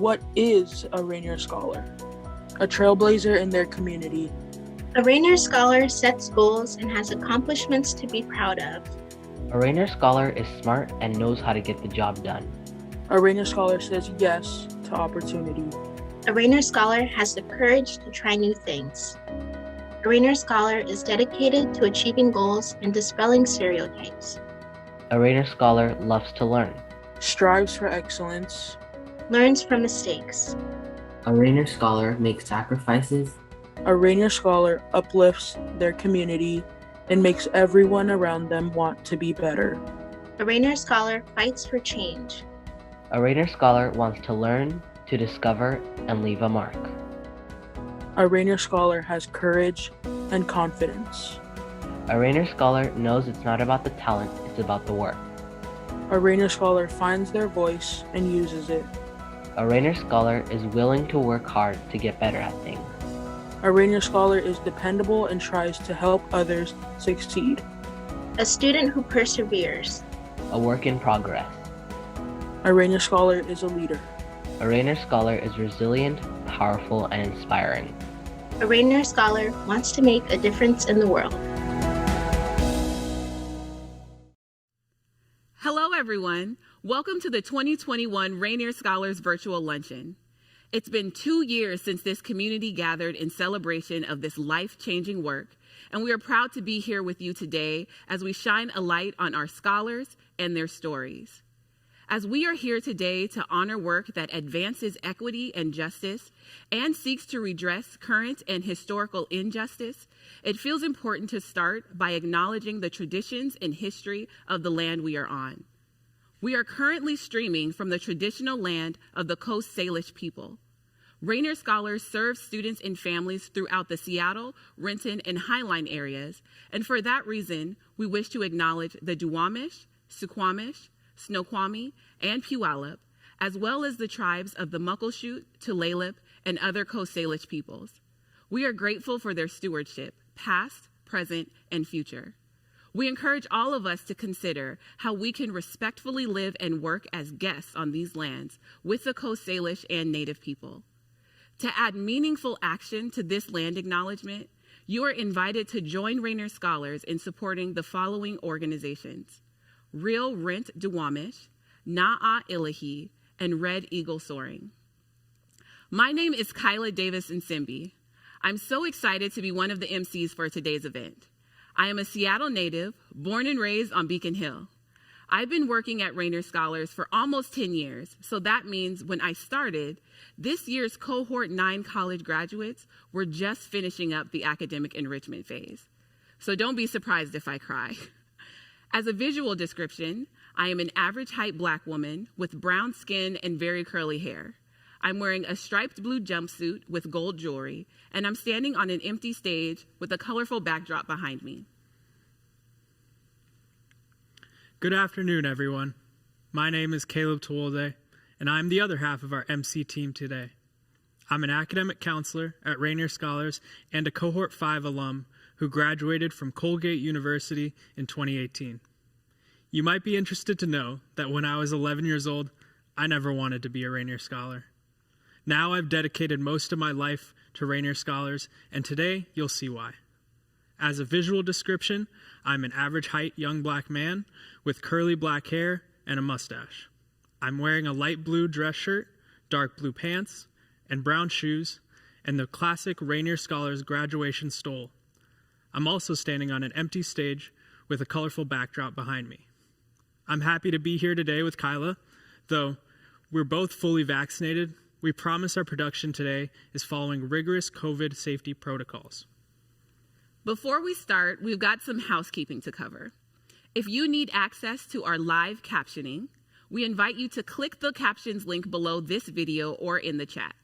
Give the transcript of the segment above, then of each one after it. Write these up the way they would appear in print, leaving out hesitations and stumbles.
What is a Rainier Scholar? A trailblazer in their community. A Rainier Scholar sets goals and has accomplishments to be proud of. A Rainier Scholar is smart and knows how to get the job done. A Rainier Scholar says yes to opportunity. A Rainier Scholar has the courage to try new things. A Rainier Scholar is dedicated to achieving goals and dispelling stereotypes. A Rainier Scholar loves to learn. Strives for excellence. Learns from mistakes. A Rainier Scholar makes sacrifices. A Rainier Scholar uplifts their community and makes everyone around them want to be better. A Rainier Scholar fights for change. A Rainier Scholar wants to learn, to discover, and leave a mark. A Rainier Scholar has courage and confidence. A Rainier Scholar knows it's not about the talent, it's about the work. A Rainier Scholar finds their voice and uses it. A Rainier Scholar is willing to work hard to get better at things. A Rainier Scholar is dependable and tries to help others succeed. A student who perseveres. A work in progress. A Rainier Scholar is a leader. A Rainier Scholar is resilient, powerful, and inspiring. A Rainier Scholar wants to make a difference in the world. Hello, everyone. Welcome to the 2021 Rainier Scholars Virtual Luncheon. It's been 2 years since this community gathered in celebration of this life-changing work, and we are proud to be here with you today as we shine a light on our scholars and their stories. As we are here today to honor work that advances equity and justice and seeks to redress current and historical injustice, it feels important to start by acknowledging the traditions and history of the land we are on. We are currently streaming from the traditional land of the Coast Salish people. Rainier Scholars serve students and families throughout the Seattle, Renton, and Highline areas, and for that reason, we wish to acknowledge the Duwamish, Suquamish, Snoqualmie, and Puyallup, as well as the tribes of the Muckleshoot, Tulalip, and other Coast Salish peoples. We are grateful for their stewardship, past, present, and future. We encourage all of us to consider how we can respectfully live and work as guests on these lands with the Coast Salish and Native people. To add meaningful action to this land acknowledgement, you are invited to join Rainier Scholars in supporting the following organizations: Real Rent Duwamish, Na'a Ilahi, and Red Eagle Soaring. My name is Kyla Davis Nsimbi. I'm so excited to be one of the MCs for today's event. I am a Seattle native, born and raised on Beacon Hill. I've been working at Rainier Scholars for almost 10 years, so that means when I started, this year's cohort 9 college graduates were just finishing up the academic enrichment phase. So don't be surprised if I cry. As a visual description, I am an average height Black woman with brown skin and very curly hair. I'm wearing a striped blue jumpsuit with gold jewelry, and I'm standing on an empty stage with a colorful backdrop behind me. Good afternoon, everyone. My name is Caleb Tewolde, and I'm the other half of our MC team today. I'm an academic counselor at Rainier Scholars and a Cohort 5 alum who graduated from Colgate University in 2018. You might be interested to know that when I was 11 years old, I never wanted to be a Rainier Scholar. Now I've dedicated most of my life to Rainier Scholars, and today you'll see why. As a visual description, I'm an average height young Black man with curly black hair and a mustache. I'm wearing a light blue dress shirt, dark blue pants, and brown shoes, and the classic Rainier Scholars graduation stole. I'm also standing on an empty stage with a colorful backdrop behind me. I'm happy to be here today with Kyla, though we're both fully vaccinated. We promise our production today is following rigorous COVID safety protocols. Before we start, we've got some housekeeping to cover. If you need access to our live captioning, we invite you to click the captions link below this video or in the chat.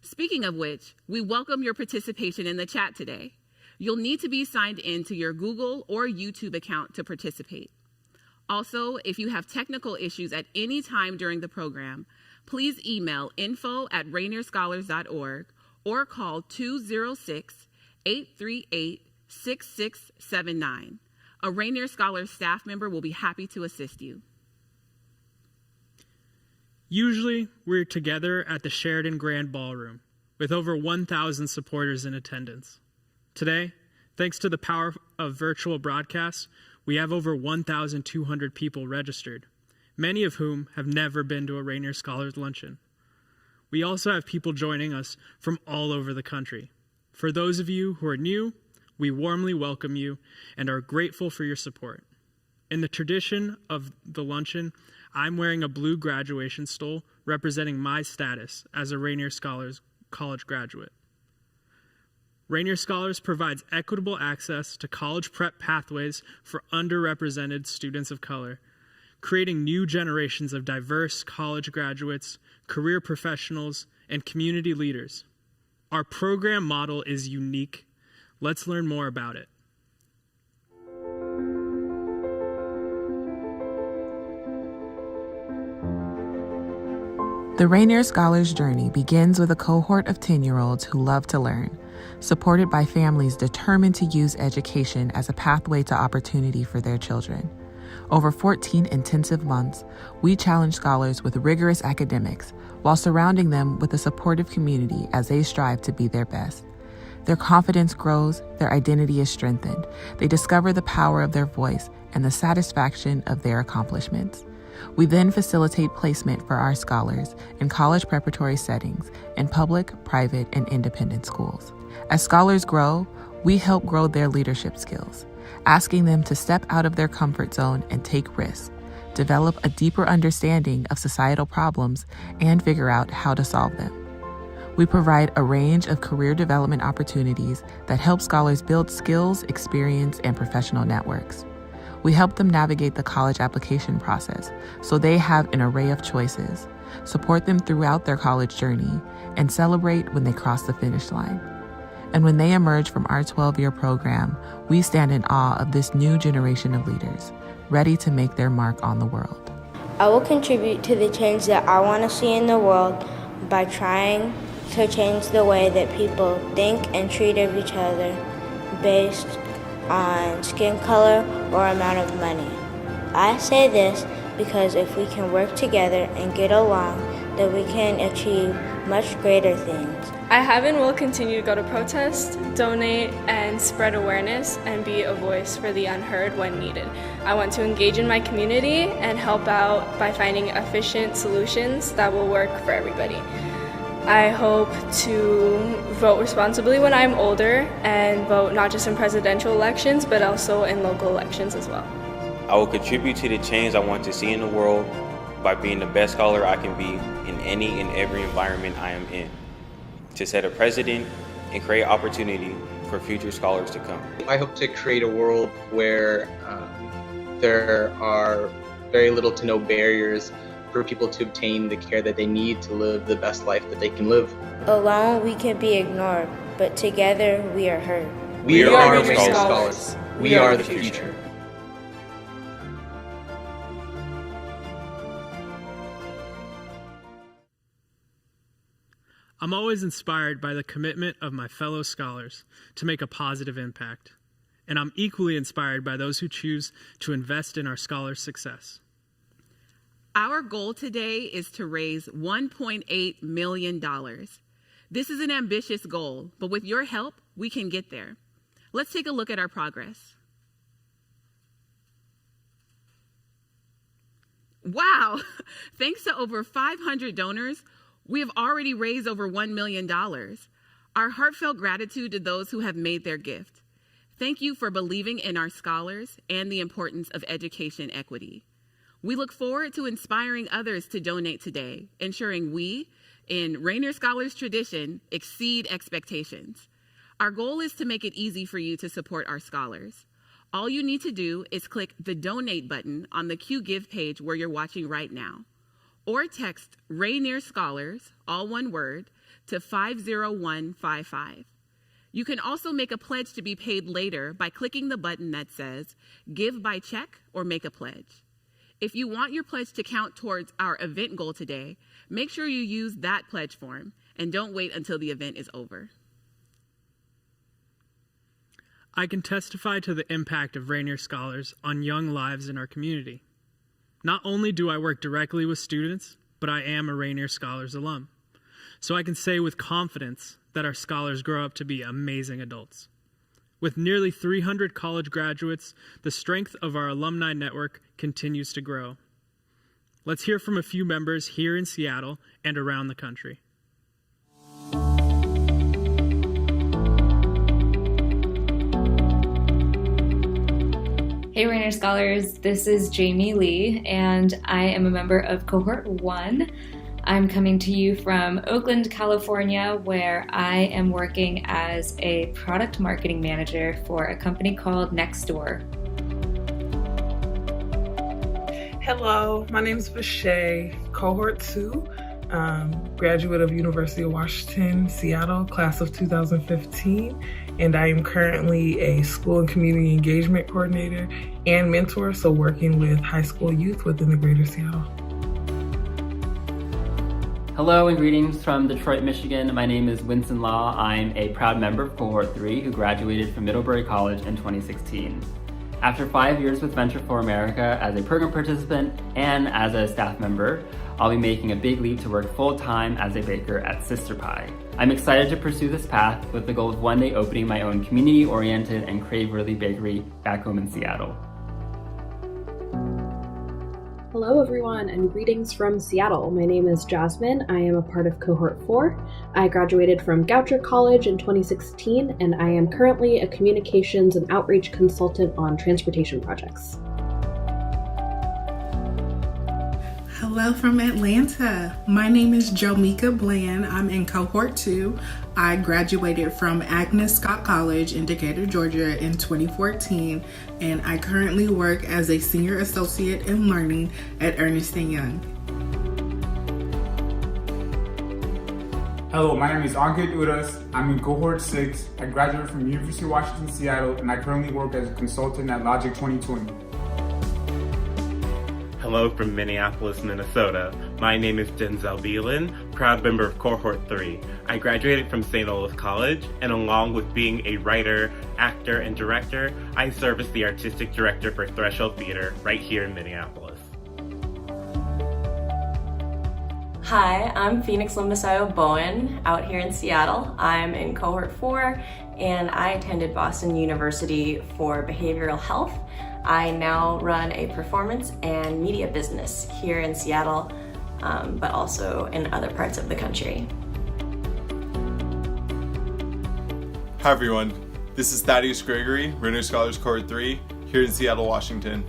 Speaking of which, we welcome your participation in the chat today. You'll need to be signed in to your Google or YouTube account to participate. Also, if you have technical issues at any time during the program, please email info@rainierscholars.org or call 206-838-6679. A Rainier Scholars staff member will be happy to assist you. Usually, we're together at the Sheridan Grand Ballroom with over 1,000 supporters in attendance. Today, thanks to the power of virtual broadcasts, we have over 1,200 people registered, many of whom have never been to a Rainier Scholars Luncheon. We also have people joining us from all over the country. For those of you who are new, we warmly welcome you and are grateful for your support. In the tradition of the luncheon, I'm wearing a blue graduation stole representing my status as a Rainier Scholars college graduate. Rainier Scholars provides equitable access to college prep pathways for underrepresented students of color, creating new generations of diverse college graduates, career professionals, and community leaders. Our program model is unique. Let's learn more about it. The Rainier Scholars journey begins with a cohort of 10-year-olds who love to learn, supported by families determined to use education as a pathway to opportunity for their children. Over 14 intensive months, we challenge scholars with rigorous academics while surrounding them with a supportive community as they strive to be their best. Their confidence grows, their identity is strengthened, they discover the power of their voice and the satisfaction of their accomplishments. We then facilitate placement for our scholars in college preparatory settings in public, private, and independent schools. As scholars grow, we help grow their leadership skills, asking them to step out of their comfort zone and take risks, develop a deeper understanding of societal problems, and figure out how to solve them. We provide a range of career development opportunities that help scholars build skills, experience, and professional networks. We help them navigate the college application process so they have an array of choices, support them throughout their college journey, and celebrate when they cross the finish line. And when they emerge from our 12-year program, we stand in awe of this new generation of leaders, ready to make their mark on the world. I will contribute to the change that I want to see in the world by trying to change the way that people think and treat of each other based on skin color or amount of money. I say this because if we can work together and get along, then we can achieve much greater things. I have and will continue to go to protest, donate, and spread awareness and be a voice for the unheard when needed. I want to engage in my community and help out by finding efficient solutions that will work for everybody. I hope to vote responsibly when I'm older and vote not just in presidential elections, but also in local elections as well. I will contribute to the change I want to see in the world by being the best scholar I can be in any and every environment I am in, to set a precedent and create opportunity for future scholars to come. I hope to create a world where there are very little to no barriers for people to obtain the care that they need to live the best life that they can live. Alone we can be ignored, but together we are heard. We are Rainier Scholars. We are the future. I'm always inspired by the commitment of my fellow scholars to make a positive impact, and I'm equally inspired by those who choose to invest in our scholars' success. Our goal today is to raise $1.8 million. This is an ambitious goal, but with your help, we can get there. Let's take a look at our progress. Wow! Thanks to over 500 donors, we have already raised over $1 million. Our heartfelt gratitude to those who have made their gift. Thank you for believing in our scholars and the importance of education equity. We look forward to inspiring others to donate today, ensuring we, in Rainier Scholars tradition, exceed expectations. Our goal is to make it easy for you to support our scholars. All you need to do is click the donate button on the Q Give page where you're watching right now, or text Rainier Scholars, all one word, to 50155. You can also make a pledge to be paid later by clicking the button that says Give by Check or Make a Pledge. If you want your pledge to count towards our event goal today, make sure you use that pledge form and don't wait until the event is over. I can testify to the impact of Rainier Scholars on young lives in our community. Not only do I work directly with students, but I am a Rainier Scholars alum. So I can say with confidence that our scholars grow up to be amazing adults. With nearly 300 college graduates, the strength of our alumni network continues to grow. Let's hear from a few members here in Seattle and around the country. Hey Rainier Scholars, this is Jamie Lee, and I am a member of Cohort 1. I'm coming to you from Oakland, California, where I am working as a product marketing manager for a company called Nextdoor. Hello, my name is Vishay, Cohort 2, graduate of University of Washington, Seattle, class of 2015, and I am currently a school and community engagement coordinator and mentor, so working with high school youth within the greater Seattle. Hello and greetings from Detroit, Michigan. My name is Winston Law. I'm a proud member of Cohort 3 who graduated from Middlebury College in 2016. After 5 years with Venture for America as a program participant and as a staff member, I'll be making a big leap to work full-time as a baker at Sister Pie. I'm excited to pursue this path with the goal of one day opening my own community-oriented and crave-worthy bakery back home in Seattle. Hello everyone and greetings from Seattle. My name is Jasmine. I am a part of Cohort 4. I graduated from Goucher College in 2016 and I am currently a communications and outreach consultant on transportation projects. Hello from Atlanta. My name is Jomika Bland. I'm in Cohort 2. I graduated from Agnes Scott College in Decatur, Georgia in 2014, and I currently work as a Senior Associate in Learning at Ernst & Young. Hello, my name is Ankit Uras. I'm in Cohort 6. I graduated from University of Washington, Seattle, and I currently work as a consultant at Logic 2020. Hello from Minneapolis, Minnesota. My name is Denzel Beelan, proud member of Cohort 3. I graduated from St. Olaf College, and along with being a writer, actor, and director, I serve as the artistic director for Threshold Theater right here in Minneapolis. Hi, I'm Phoenix Limbasayo Bowen out here in Seattle. I'm in Cohort 4, and I attended Boston University for behavioral health. I now run a performance and media business here in Seattle, but also in other parts of the country. Hi everyone, this is Thaddeus Gregory, Rainier Scholars Cohort 3, here in Seattle, Washington.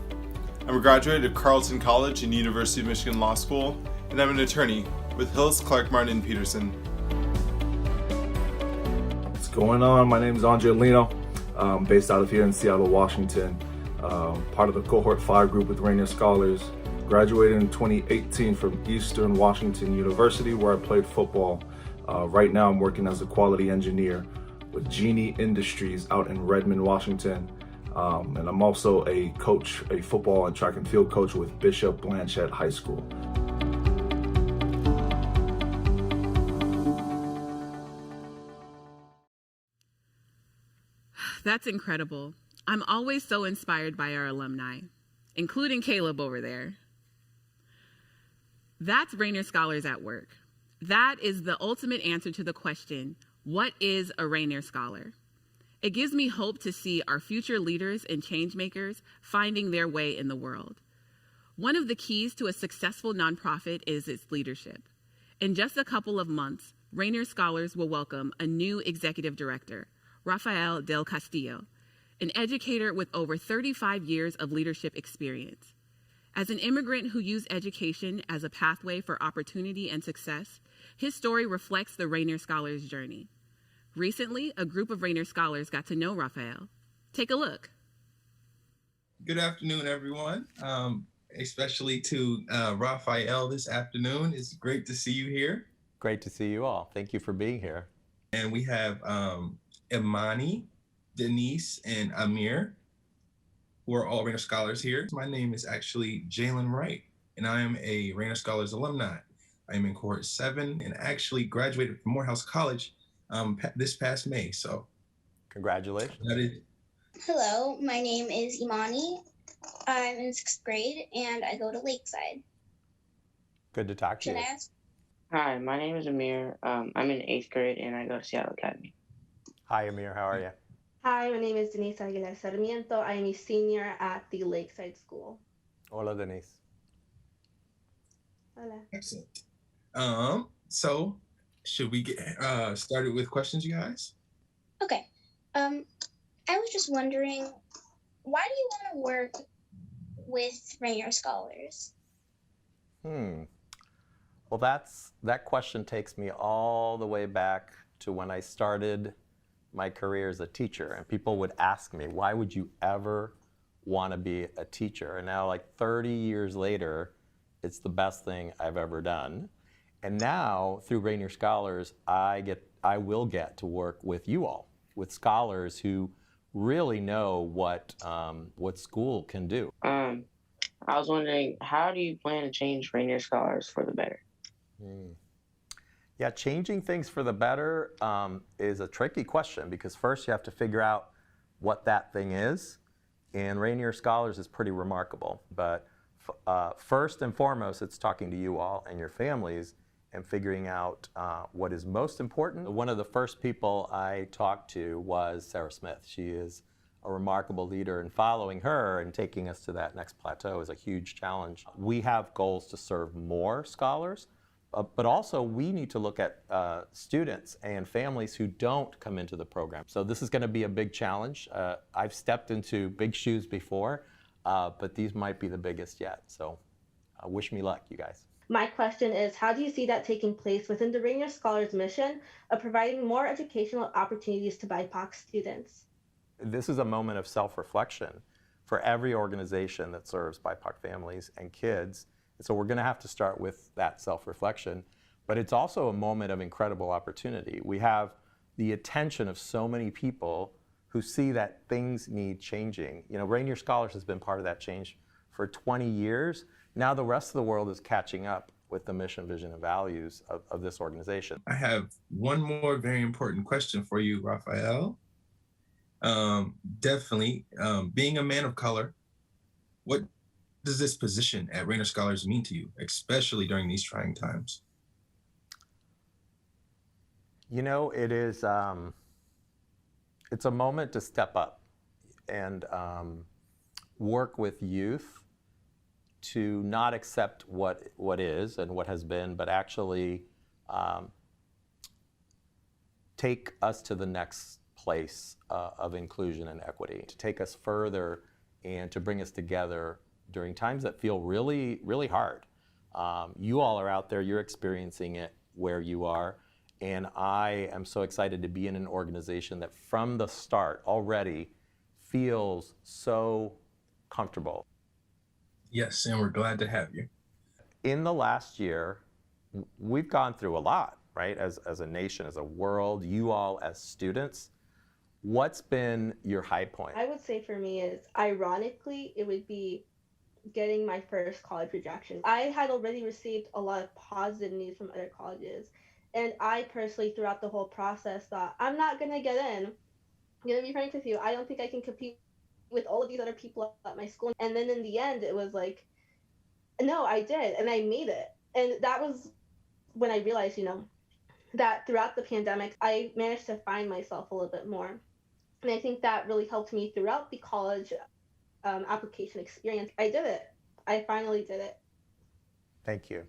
I'm a graduate of Carleton College and University of Michigan Law School, and I'm an attorney with Hillis, Clark, Martin, and Peterson. What's going on? My name is Andre Lino, based out of here in Seattle, Washington. Part of the Cohort 5 group with Rainier Scholars. Graduated in 2018 from Eastern Washington University, where I played football. Right now I'm working as a quality engineer with Genie Industries out in Redmond, Washington. And I'm also a coach, a football and track and field coach with Bishop Blanchette High School. That's incredible. I'm always so inspired by our alumni, including Caleb over there. That's Rainier Scholars at work. That is the ultimate answer to the question, what is a Rainier Scholar? It gives me hope to see our future leaders and change makers finding their way in the world. One of the keys to a successful nonprofit is its leadership. In just a couple of months, Rainier Scholars will welcome a new executive director, Rafael Del Castillo, an educator with over 35 years of leadership experience. As an immigrant who used education as a pathway for opportunity and success, his story reflects the Rainier Scholars journey. Recently, a group of Rainier Scholars got to know Rafael. Take a look. Good afternoon, everyone. Especially to Rafael this afternoon. It's great to see you here. Great to see you all. Thank you for being here. And we have Imani, Denise, and Amir, who are all Rainier Scholars here. My name is actually Jalen Wright, and I am a Rainier Scholars alumni. I am in Cohort 7 and actually graduated from Morehouse College this past May, so. Congratulations. Hello, my name is Imani. I'm in 6th grade and I go to Lakeside. Good to talk to Can you. I ask? Hi, my name is Amir. I'm in 8th grade and I go to Seattle Academy. Hi, Amir. How are you? Hi, my name is Denise Aguilar Sarmiento. I am a senior at the Lakeside School. Hola, Denise. Hola. Excellent. So should we get started with questions, you guys? Okay. I was just wondering, why do you want to work with Rainier Scholars? Well, that question takes me all the way back to when I started my career as a teacher. And people would ask me, why would you ever want to be a teacher? And now, like 30 years later, it's the best thing I've ever done. And now, through Rainier Scholars, I will get to work with you all, with scholars who really know what school can do. I was wondering, how do you plan to change Rainier Scholars for the better? Yeah, changing things for the better is a tricky question because first you have to figure out what that thing is. And Rainier Scholars is pretty remarkable. But first and foremost, it's talking to you all and your families and figuring out what is most important. One of the first people I talked to was Sarah Smith. She is a remarkable leader, and following her and taking us to that next plateau is a huge challenge. We have goals to serve more scholars, but also we need to look at students and families who don't come into the program. So this is going to be a big challenge. I've stepped into big shoes before, but these might be the biggest yet. So wish me luck, you guys. My question is, how do you see that taking place within the Rainier Scholars mission of providing more educational opportunities to BIPOC students? This is a moment of self-reflection for every organization that serves BIPOC families and kids. And so we're going to have to start with that self-reflection. But it's also a moment of incredible opportunity. We have the attention of so many people who see that things need changing. You know, Rainier Scholars has been part of that change for 20 years. Now the rest of the world is catching up with the mission, vision, and values of this organization. I have one more very important question for you, Raphael. Definitely, being a man of color, what does this position at Rainier Scholars mean to you, especially during these trying times? You know, it is, it's a moment to step up and work with youth to not accept what is and what has been, but actually take us to the next place of inclusion and equity, to take us further and to bring us together during times that feel really, really hard. You all are out there, you're experiencing it where you are, and I am so excited to be in an organization that from the start already feels so comfortable. Yes, and we're glad to have you. In the last year, we've gone through a lot, right? As a nation, as a world, you all as students. What's been your high point? I would say for me is, ironically, it would be getting my first college rejection. I had already received a lot of positive news from other colleges. And I personally, throughout the whole process, thought, I'm not going to get in. I'm going to be frank with you. I don't think I can compete with all of these other people at my school. And then in the end, it was like, no, I did. And I made it. And that was when I realized, you know, that throughout the pandemic, I managed to find myself a little bit more. And I think that really helped me throughout the college application experience. I did it. I finally did it. Thank you.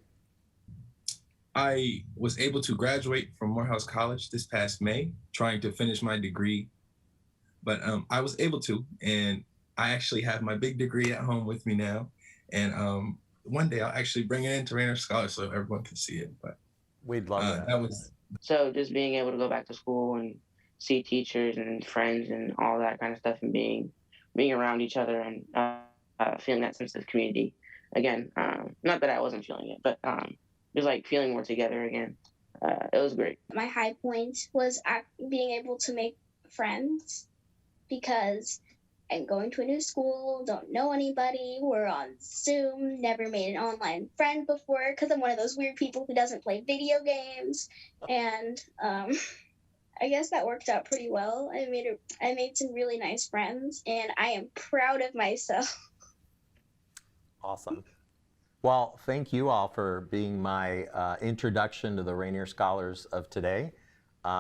I was able to graduate from Morehouse College this past May, trying to finish my degree. But I was able to, and I actually have my big degree at home with me now. And one day I'll actually bring it into Rainier Scholars so everyone can see it. But we'd love that. That was So just being able to go back to school and see teachers and friends and all that kind of stuff, and being around each other and feeling that sense of community again. Not that I wasn't feeling it, but just like feeling more together again. It was great. My high point was being able to make friends, because I'm going to a new school, don't know anybody, we're on Zoom, never made an online friend before because I'm one of those weird people who doesn't play video games. And I guess that worked out pretty well. I made some really nice friends, and I am proud of myself. Awesome. Well, thank you all for being my introduction to the Rainier Scholars of today.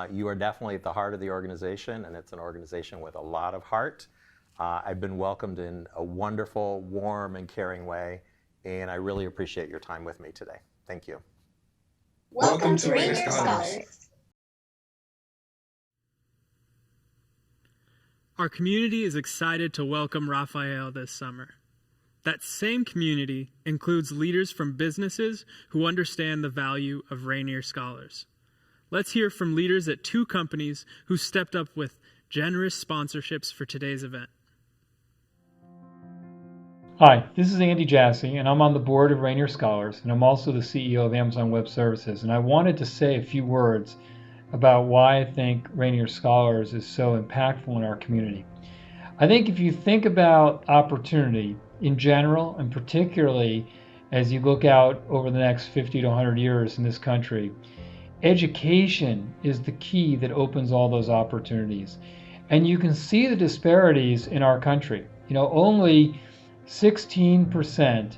You are definitely at the heart of the organization, and it's an organization with a lot of heart. I've been welcomed in a wonderful, warm, and caring way, and I really appreciate your time with me today. Thank you. Welcome to Rainier Scholars. Our community is excited to welcome Raphael this summer. That same community includes leaders from businesses who understand the value of Rainier Scholars. Let's hear from leaders at 2 companies who stepped up with generous sponsorships for today's event. Hi, this is Andy Jassy, and I'm on the board of Rainier Scholars, and I'm also the CEO of Amazon Web Services. And I wanted to say a few words about why I think Rainier Scholars is so impactful in our community. I think if you think about opportunity in general, and particularly as you look out over the next 50 to 100 years in this country, education is the key that opens all those opportunities. And you can see the disparities in our country. You know, only 16%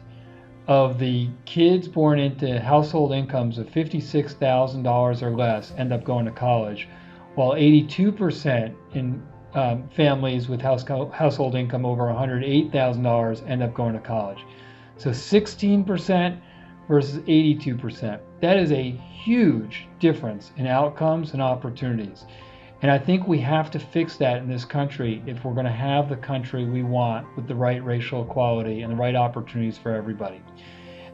of the kids born into household incomes of $56,000 or less end up going to college, while 82% in families with household income over $108,000 end up going to college. So 16% versus 82%. That is a huge difference in outcomes and opportunities. And I think we have to fix that in this country if we're going to have the country we want with the right racial equality and the right opportunities for everybody.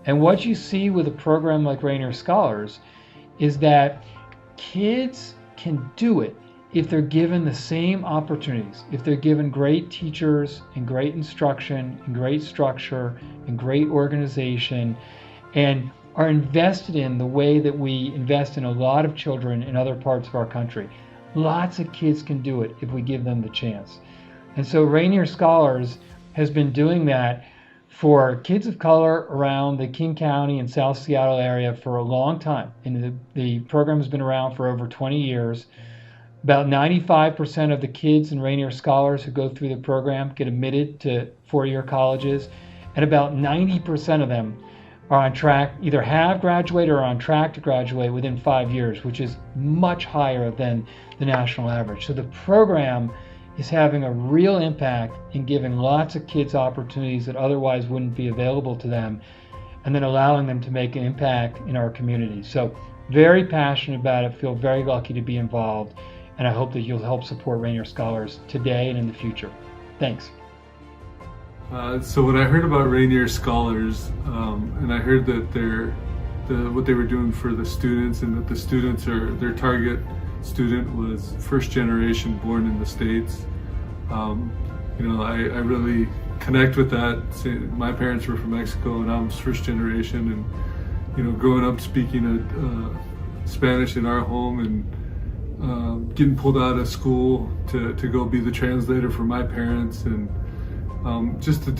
And what you see with a program like Rainier Scholars is that kids can do it if they're given the same opportunities, if they're given great teachers and great instruction and great structure and great organization, and are invested in the way that we invest in a lot of children in other parts of our country. Lots of kids can do it if we give them the chance. And so Rainier Scholars has been doing that for kids of color around the King County and South Seattle area for a long time. And the program has been around for over 20 years. About 95% of the kids in Rainier Scholars who go through the program get admitted to 4-year colleges, and about 90% of them are on track, either have graduated or are on track to graduate within 5 years, which is much higher than the national average. So the program is having a real impact in giving lots of kids opportunities that otherwise wouldn't be available to them, and then allowing them to make an impact in our community. So very passionate about it, feel very lucky to be involved, and I hope that you'll help support Rainier Scholars today and in the future. Thanks. So when I heard about Rainier Scholars, and I heard that what they were doing for the students, and that the students their target student was first generation born in the States, I really connect with that. My parents were from Mexico and I'm first generation, and growing up speaking Spanish in our home, and getting pulled out of school to go be the translator for my parents, and just the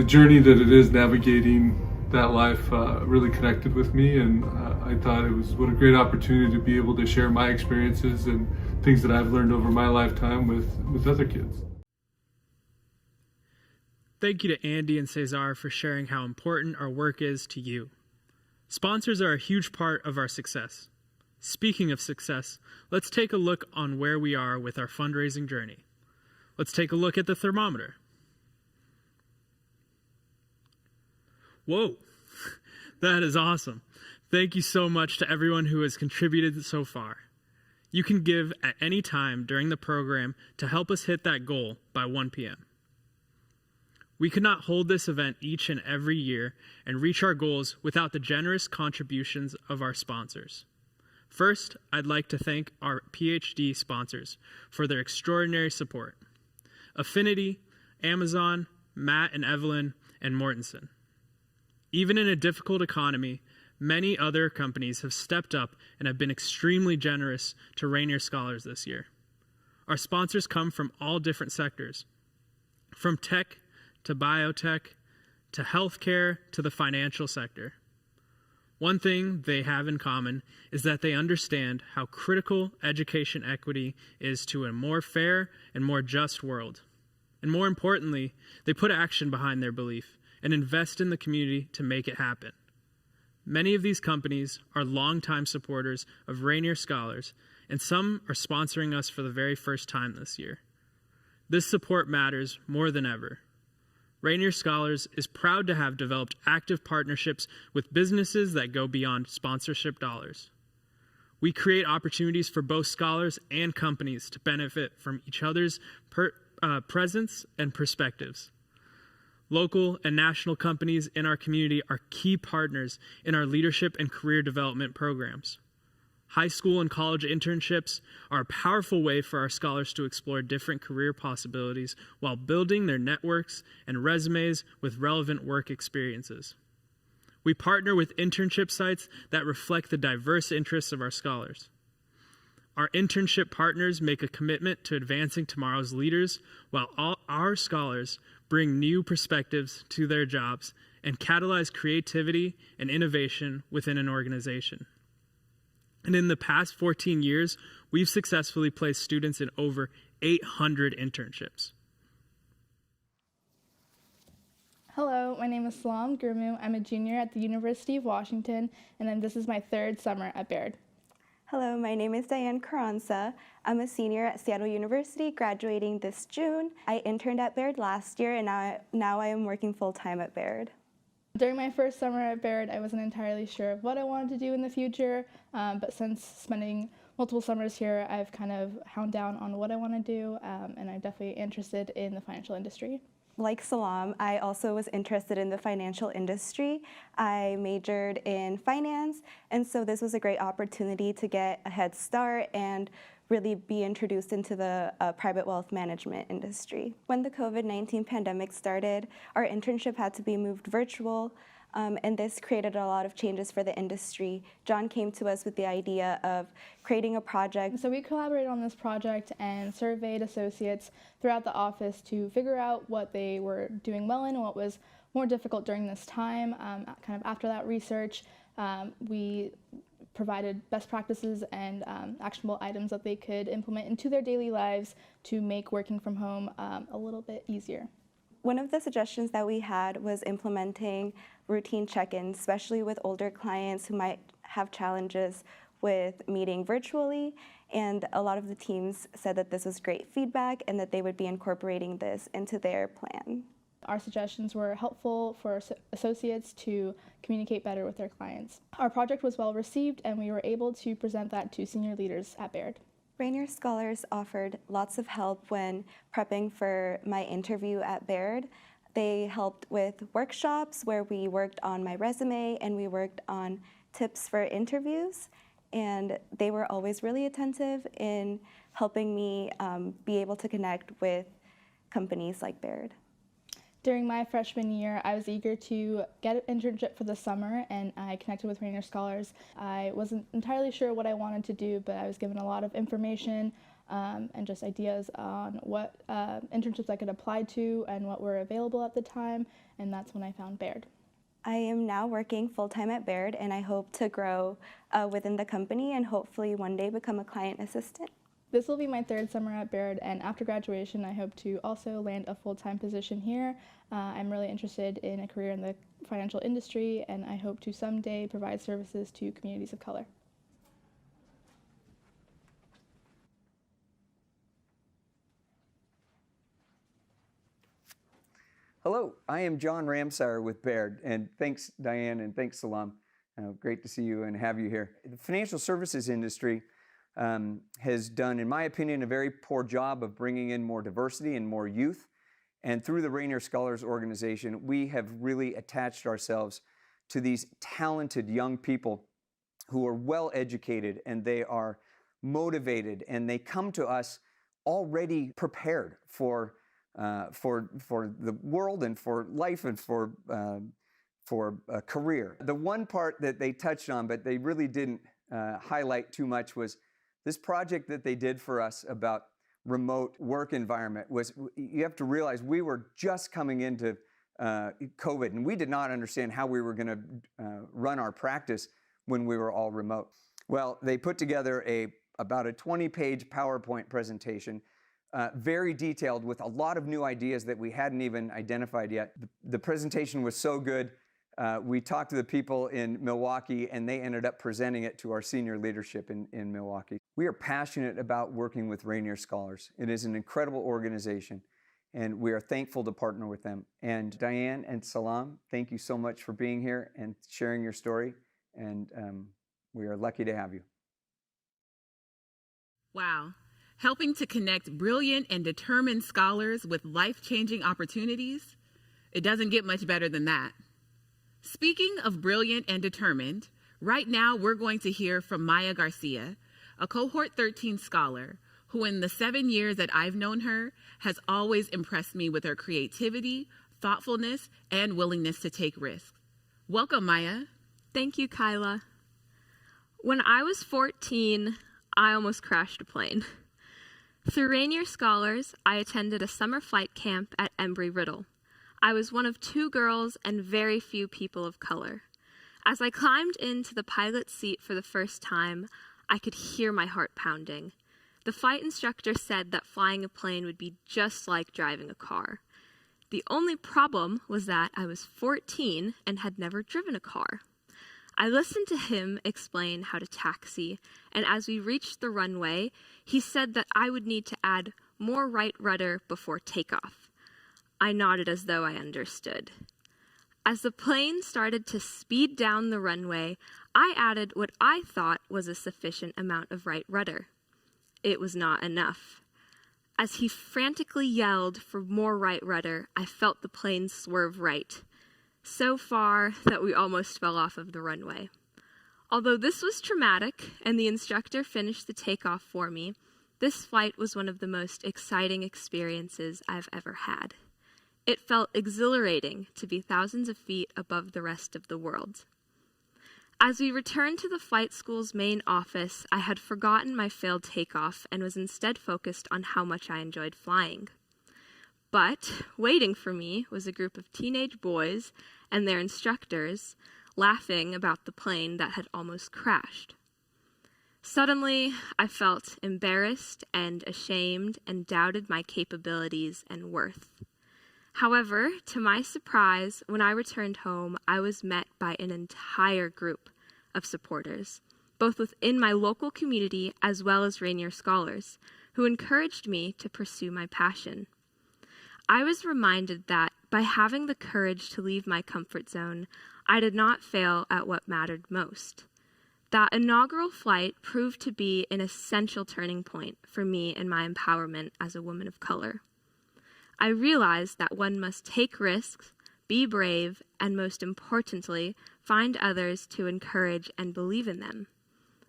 journey that it is navigating that life really connected with me, and I thought it was what a great opportunity to be able to share my experiences and things that I've learned over my lifetime with other kids. Thank you to Andy and Cesar for sharing how important our work is to you. Sponsors are a huge part of our success. Speaking of success, let's take a look on where we are with our fundraising journey. Let's take a look at the thermometer. Whoa, that is awesome. Thank you so much to everyone who has contributed so far. You can give at any time during the program to help us hit that goal by 1 p.m. We could not hold this event each and every year and reach our goals without the generous contributions of our sponsors. First, I'd like to thank our PhD sponsors for their extraordinary support. Affinity, Amazon, Matt and Evelyn, and Mortensen. Even in a difficult economy, many other companies have stepped up and have been extremely generous to Rainier Scholars this year. Our sponsors come from all different sectors, from tech to biotech to healthcare to the financial sector. One thing they have in common is that they understand how critical education equity is to a more fair and more just world. And more importantly, they put action behind their belief and invest in the community to make it happen. Many of these companies are longtime supporters of Rainier Scholars, and some are sponsoring us for the very first time this year. This support matters more than ever. Rainier Scholars is proud to have developed active partnerships with businesses that go beyond sponsorship dollars. We create opportunities for both scholars and companies to benefit from each other's presence and perspectives. Local and national companies in our community are key partners in our leadership and career development programs. High school and college internships are a powerful way for our scholars to explore different career possibilities while building their networks and resumes with relevant work experiences. We partner with internship sites that reflect the diverse interests of our scholars. Our internship partners make a commitment to advancing tomorrow's leaders, while all our scholars bring new perspectives to their jobs and catalyze creativity and innovation within an organization. And in the past 14 years, we've successfully placed students in over 800 internships. Hello, my name is Salam Gurmu. I'm a junior at the University of Washington, and then this is my third summer at Baird. Hello, my name is Diane Carranza. I'm a senior at Seattle University, graduating this June. I interned at Baird last year, and now I am working full-time at Baird. During my first summer at Baird, I wasn't entirely sure of what I wanted to do in the future, but since spending multiple summers here, I've kind of honed down on what I want to do, and I'm definitely interested in the financial industry. Like Salam, I also was interested in the financial industry. I majored in finance, and so this was a great opportunity to get a head start and really be introduced into the private wealth management industry. When the COVID-19 pandemic started, our internship had to be moved virtual, and this created a lot of changes for the industry. John came to us with the idea of creating a project. So we collaborated on this project and surveyed associates throughout the office to figure out what they were doing well in and what was more difficult during this time. Kind of after that research, we provided best practices and actionable items that they could implement into their daily lives to make working from home a little bit easier. One of the suggestions that we had was implementing routine check-ins, especially with older clients who might have challenges with meeting virtually, and a lot of the teams said that this was great feedback and that they would be incorporating this into their plan. Our suggestions were helpful for associates to communicate better with their clients. Our project was well received, and we were able to present that to senior leaders at Baird. Rainier Scholars offered lots of help when prepping for my interview at Baird. They helped with workshops where we worked on my resume and we worked on tips for interviews, and they were always really attentive in helping me be able to connect with companies like Baird. During my freshman year, I was eager to get an internship for the summer, and I connected with Rainier Scholars. I wasn't entirely sure what I wanted to do, but I was given a lot of information and just ideas on what internships I could apply to and what were available at the time, and that's when I found Baird. I am now working full-time at Baird, and I hope to grow within the company and hopefully one day become a client assistant. This will be my third summer at Baird, and after graduation, I hope to also land a full-time position here. I'm really interested in a career in the financial industry, and I hope to someday provide services to communities of color. Hello, I am John Ramsire with Baird, and thanks, Diane, and thanks, Salam. Great to see you and have you here. The financial services industry has done, in my opinion, a very poor job of bringing in more diversity and more youth. And through the Rainier Scholars organization, we have really attached ourselves to these talented young people who are well educated and they are motivated, and they come to us already prepared for the world and for life and for a career. The one part that they touched on, but they really didn't highlight too much, was this project that they did for us about remote work environment. You have to realize we were just coming into COVID, and we did not understand how we were going to run our practice when we were all remote. Well, they put together about a 20-page PowerPoint presentation very detailed with a lot of new ideas that we hadn't even identified yet. The presentation was so good. We talked to the people in Milwaukee, and they ended up presenting it to our senior leadership in Milwaukee. We are passionate about working with Rainier Scholars. It is an incredible organization, and we are thankful to partner with them. And Diane and Salam, thank you so much for being here and sharing your story, and we are lucky to have you. Wow. Helping to connect brilliant and determined scholars with life-changing opportunities, it doesn't get much better than that. Speaking of brilliant and determined, right now we're going to hear from Maya Garcia, a Cohort 13 scholar who in the 7 years that I've known her has always impressed me with her creativity, thoughtfulness, and willingness to take risks. Welcome, Maya. Thank you, Kyla. When I was 14, I almost crashed a plane. Through Rainier Scholars, I attended a summer flight camp at Embry-Riddle. I was one of 2 girls and very few people of color. As I climbed into the pilot's seat for the first time, I could hear my heart pounding. The flight instructor said that flying a plane would be just like driving a car. The only problem was that I was 14 and had never driven a car. I listened to him explain how to taxi, and as we reached the runway, he said that I would need to add more right rudder before takeoff. I nodded as though I understood. As the plane started to speed down the runway, I added what I thought was a sufficient amount of right rudder. It was not enough. As he frantically yelled for more right rudder, I felt the plane swerve right, so far that we almost fell off of the runway. Although this was traumatic and the instructor finished the takeoff for me, this flight was one of the most exciting experiences I've ever had. It felt exhilarating to be thousands of feet above the rest of the world. As we returned to the flight school's main office, I had forgotten my failed takeoff and was instead focused on how much I enjoyed flying. But waiting for me was a group of teenage boys and their instructors laughing about the plane that had almost crashed. Suddenly, I felt embarrassed and ashamed and doubted my capabilities and worth. However, to my surprise, when I returned home, I was met by an entire group of supporters, both within my local community as well as Rainier Scholars, who encouraged me to pursue my passion. I was reminded that by having the courage to leave my comfort zone, I did not fail at what mattered most. That inaugural flight proved to be an essential turning point for me in my empowerment as a woman of color. I realized that one must take risks, be brave, and most importantly, find others to encourage and believe in them.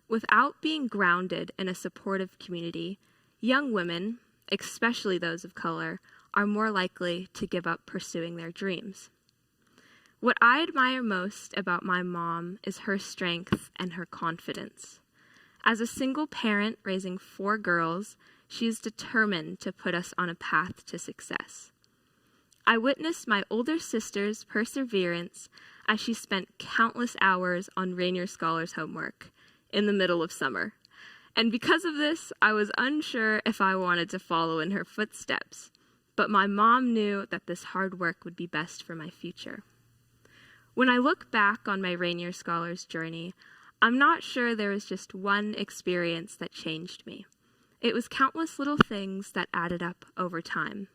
Without being grounded in a supportive community, young women, especially those of color, are more likely to give up pursuing their dreams. What I admire most about my mom is her strength and her confidence. As a single parent raising 4 girls, she is determined to put us on a path to success. I witnessed my older sister's perseverance as she spent countless hours on Rainier Scholars homework in the middle of summer. And because of this, I was unsure if I wanted to follow in her footsteps. But my mom knew that this hard work would be best for my future. When I look back on my Rainier Scholars journey, I'm not sure there was just one experience that changed me. It was countless little things that added up over time.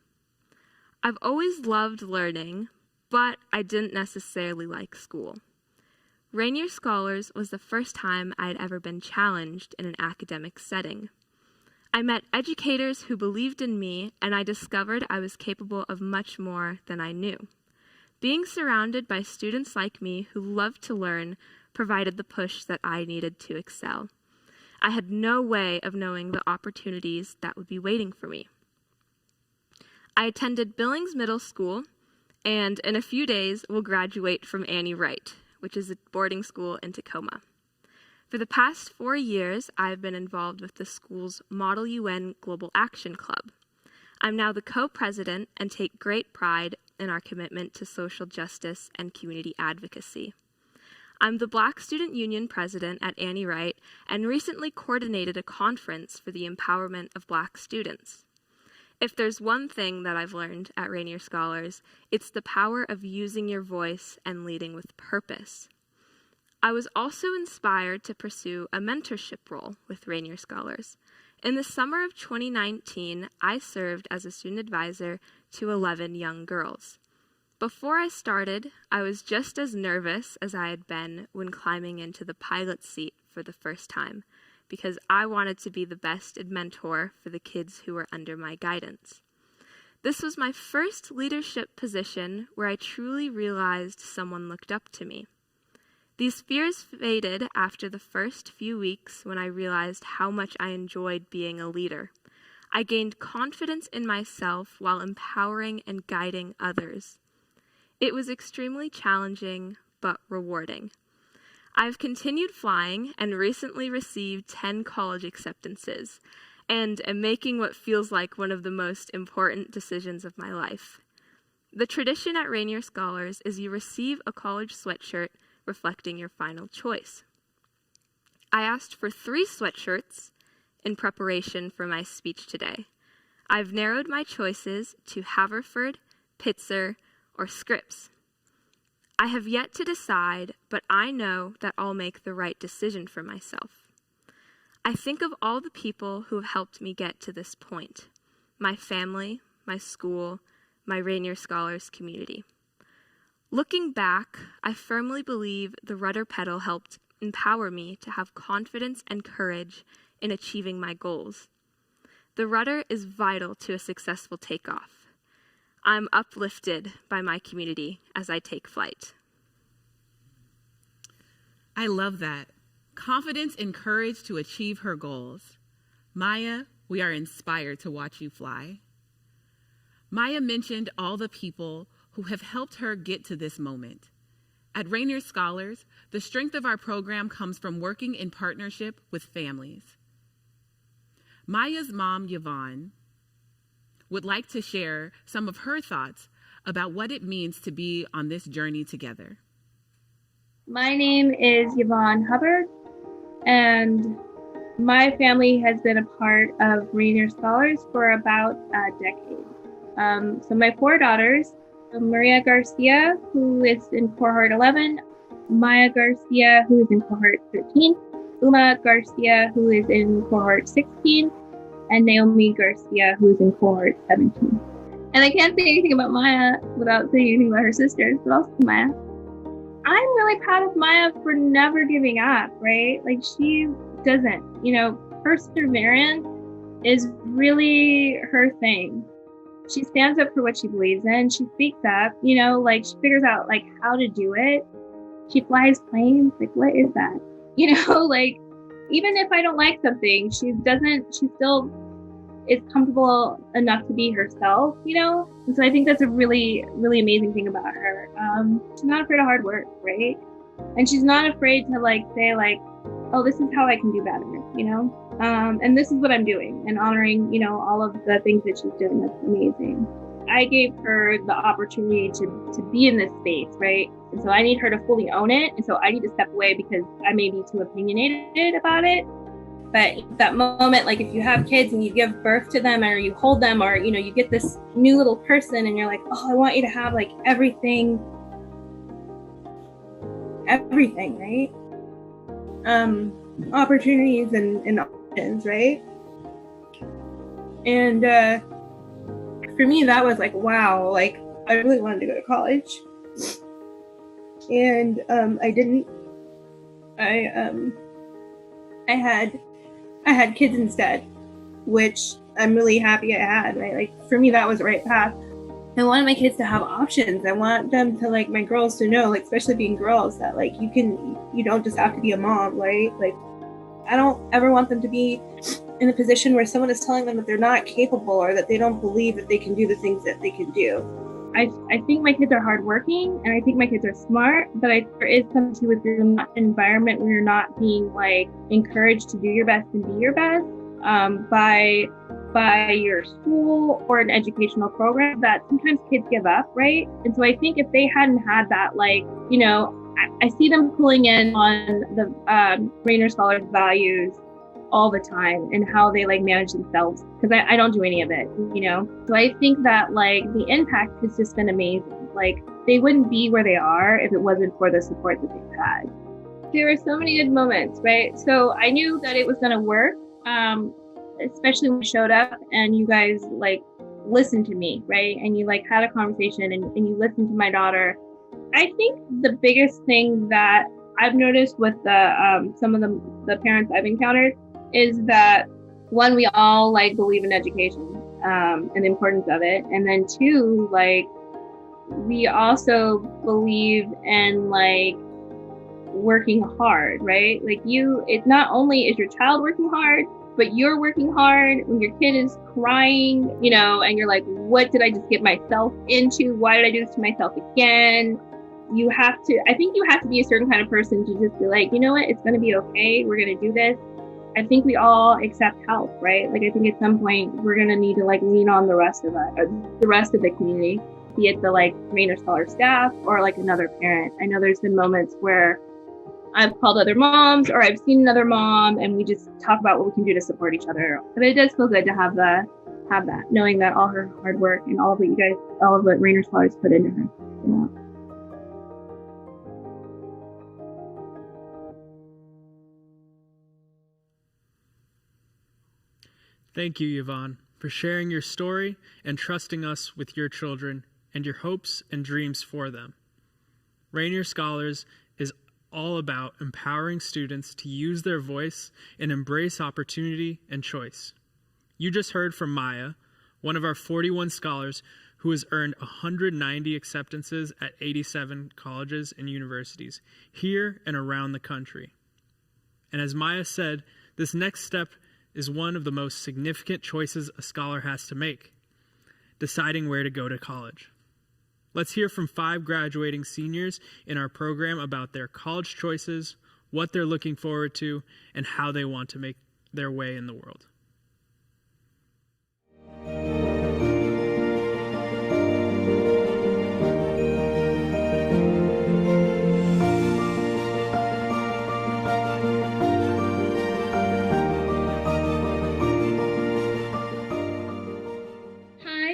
I've always loved learning, but I didn't necessarily like school. Rainier Scholars was the first time I had ever been challenged in an academic setting. I met educators who believed in me, and I discovered I was capable of much more than I knew. Being surrounded by students like me who loved to learn provided the push that I needed to excel. I had no way of knowing the opportunities that would be waiting for me. I attended Billings Middle School, and in a few days will graduate from Annie Wright, which is a boarding school in Tacoma. For the past 4 years, I've been involved with the school's Model UN Global Action Club. I'm now the co-president and take great pride in our commitment to social justice and community advocacy. I'm the Black Student Union president at Annie Wright and recently coordinated a conference for the empowerment of Black students. If there's one thing that I've learned at Rainier Scholars, it's the power of using your voice and leading with purpose. I was also inspired to pursue a mentorship role with Rainier Scholars. In the summer of 2019, I served as a student advisor to 11 young girls. Before I started, I was just as nervous as I had been when climbing into the pilot seat for the first time, because I wanted to be the best mentor for the kids who were under my guidance. This was my first leadership position where I truly realized someone looked up to me. These fears faded after the first few weeks when I realized how much I enjoyed being a leader. I gained confidence in myself while empowering and guiding others. It was extremely challenging, but rewarding. I've continued flying and recently received 10 college acceptances, and am making what feels like one of the most important decisions of my life. The tradition at Rainier Scholars is you receive a college sweatshirt reflecting your final choice. I asked for 3 sweatshirts in preparation for my speech today. I've narrowed my choices to Haverford, Pitzer, or Scripps. I have yet to decide, but I know that I'll make the right decision for myself. I think of all the people who have helped me get to this point: my family, my school, my Rainier Scholars community. Looking back, I firmly believe the rudder pedal helped empower me to have confidence and courage in achieving my goals. The rudder is vital to a successful takeoff. I'm uplifted by my community as I take flight. I love that. Confidence and courage to achieve her goals. Maya, we are inspired to watch you fly. Maya mentioned all the people who have helped her get to this moment. At Rainier Scholars, the strength of our program comes from working in partnership with families. Maya's mom, Yvonne, would like to share some of her thoughts about what it means to be on this journey together. My name is Yvonne Hubbard, and my family has been a part of Rainier Scholars for about a decade. So my 4 daughters, Maria Garcia, who is in cohort 11, Maya Garcia, who is in cohort 13, Uma Garcia, who is in cohort 16, and Naomi Garcia, who is in cohort 17. And I can't say anything about Maya without saying anything about her sisters, but also Maya. I'm really proud of Maya for never giving up, right? Like, she doesn't, perseverance is really her thing. She stands up for what she believes in. She speaks up, she figures out how to do it. She flies planes. What is that? Even if I don't like something, she still is comfortable enough to be herself, And so I think that's a really, really amazing thing about her. She's not afraid of hard work, right? And she's not afraid to say oh, this is how I can do better, and this is what I'm doing, and honoring, all of the things that she's doing. That's amazing. I gave her the opportunity to be in this space, right? And so I need her to fully own it. And so I need to step away because I may be too opinionated about it. But that moment, if you have kids and you give birth to them, or you hold them, or, you get this new little person and you're like, oh, I want you to have everything, right? Opportunities and options, right? And for me, that was wow, I really wanted to go to college. And I didn't. I had kids instead, which I'm really happy I had, right? For me, that was the right path. I wanted my kids to have options. I want them to, my girls to know, especially being girls, that you don't just have to be a mom, right? I don't ever want them to be in a position where someone is telling them that they're not capable, or that they don't believe that they can do the things that they can do. I think my kids are hardworking, and I think my kids are smart, but there is something with your environment where you're not being encouraged to do your best and be your best by your school or an educational program, that sometimes kids give up, right? And so I think if they hadn't had that, I see them pulling in on the Rainier Scholars values all the time and how they like manage themselves, because I don't do any of it, you know? So I think that like the impact has just been amazing. Like they wouldn't be where they are if it wasn't for the support that they've had. There were so many good moments, right? So I knew that it was going to work, especially when I showed up and you guys like listened to me, right? And you like had a conversation and you listened to my daughter. I think the biggest thing that I've noticed with the some of the parents I've encountered is that one, we all like believe in education and the importance of it, and then two, like we also believe in like working hard, right? Like it not only is your child working hard, but you're working hard when your kid is crying, you know, and you're like, what did I just get myself into? Why did I do this to myself again? I think you have to be a certain kind of person to just be like, you know what, it's going to be okay. We're going to do this. I think we all accept help, right? Like, I think at some point we're going to need to like lean on the rest of us, the rest of the community, be it the like Rainier Scholars staff or like another parent. I know there's been moments where I've called other moms or I've seen another mom and we just talk about what we can do to support each other. But it does feel good to have that, knowing that all her hard work and all of what Rainier Scholars put into her. You know? Thank you, Yvonne, for sharing your story and trusting us with your children and your hopes and dreams for them. Rainier Scholars is all about empowering students to use their voice and embrace opportunity and choice. You just heard from Maya, one of our 41 scholars who has earned 190 acceptances at 87 colleges and universities here and around the country. And as Maya said, this next step is one of the most significant choices a scholar has to make, deciding where to go to college. Let's hear from 5 graduating seniors in our program about their college choices, what they're looking forward to, and how they want to make their way in the world.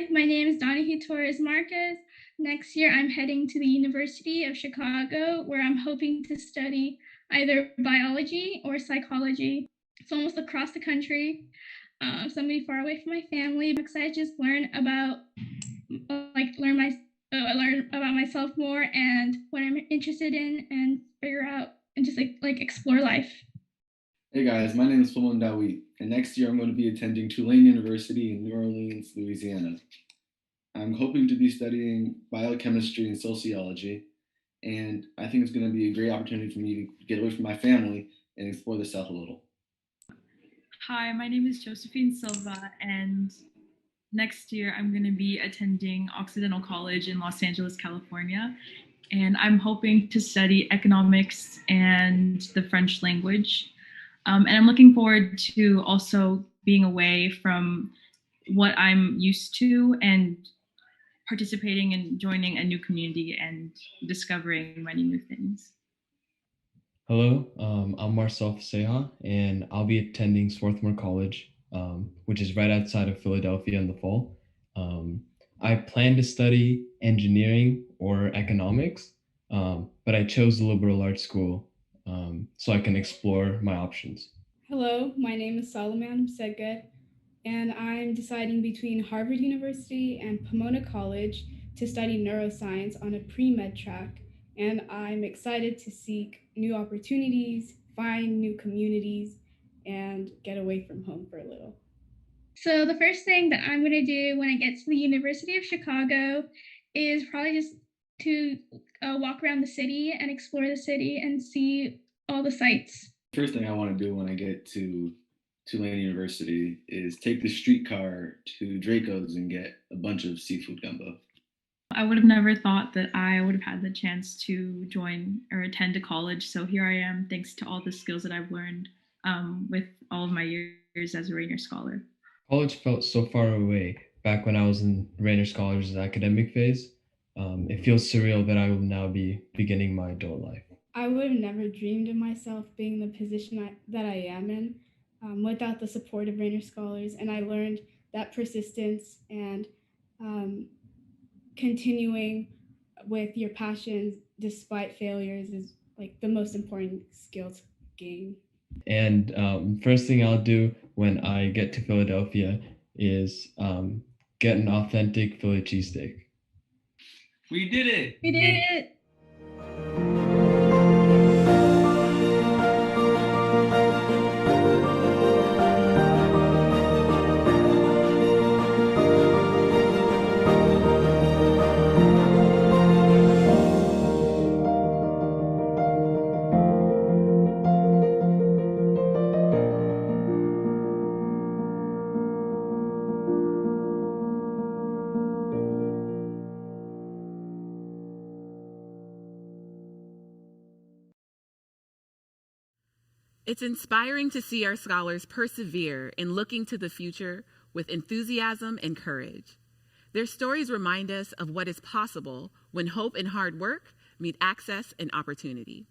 My name is Donahue Torres Marquez. Next year, I'm heading to the University of Chicago, where I'm hoping to study either biology or psychology. It's almost across the country, so I'm going to be far away from my family. I'm excited to just learn about myself more and what I'm interested in, and figure out and just like explore life. Hey guys, my name is Fulman Dawit, and next year I'm going to be attending Tulane University in New Orleans, Louisiana. I'm hoping to be studying biochemistry and sociology, and I think it's going to be a great opportunity for me to get away from my family and explore the South a little. Hi, my name is Josephine Silva, and next year I'm going to be attending Occidental College in Los Angeles, California, and I'm hoping to study economics and the French language. And I'm looking forward to also being away from what I'm used to and participating and joining a new community and discovering many new things. Hello, I'm Marcel Faseha, and I'll be attending Swarthmore College, which is right outside of Philadelphia in the fall. I plan to study engineering or economics, but I chose the liberal arts school so I can explore my options. Hello, my name is Solomon Seged, and I'm deciding between Harvard University and Pomona College to study neuroscience on a pre-med track, and I'm excited to seek new opportunities, find new communities, and get away from home for a little. So the first thing that I'm going to do when I get to the University of Chicago is probably just to walk around the city and explore the city and see all the sights. First thing I want to do when I get to Tulane University is take the streetcar to Draco's and get a bunch of seafood gumbo. I would have never thought that I would have had the chance to join or attend a college. So here I am, thanks to all the skills that I've learned with all of my years as a Rainier Scholar. College felt so far away back when I was in Rainier Scholars' academic phase. It feels surreal that I will now be beginning my adult life. I would have never dreamed of myself being in the position that I am in. without the support of Rainier Scholars. And I learned that persistence and continuing with your passions despite failures is like the most important skill to gain. And first thing I'll do when I get to Philadelphia is get an authentic Philly cheesesteak. We did it! We did it! It's inspiring to see our scholars persevere in looking to the future with enthusiasm and courage. Their stories remind us of what is possible when hope and hard work meet access and opportunity.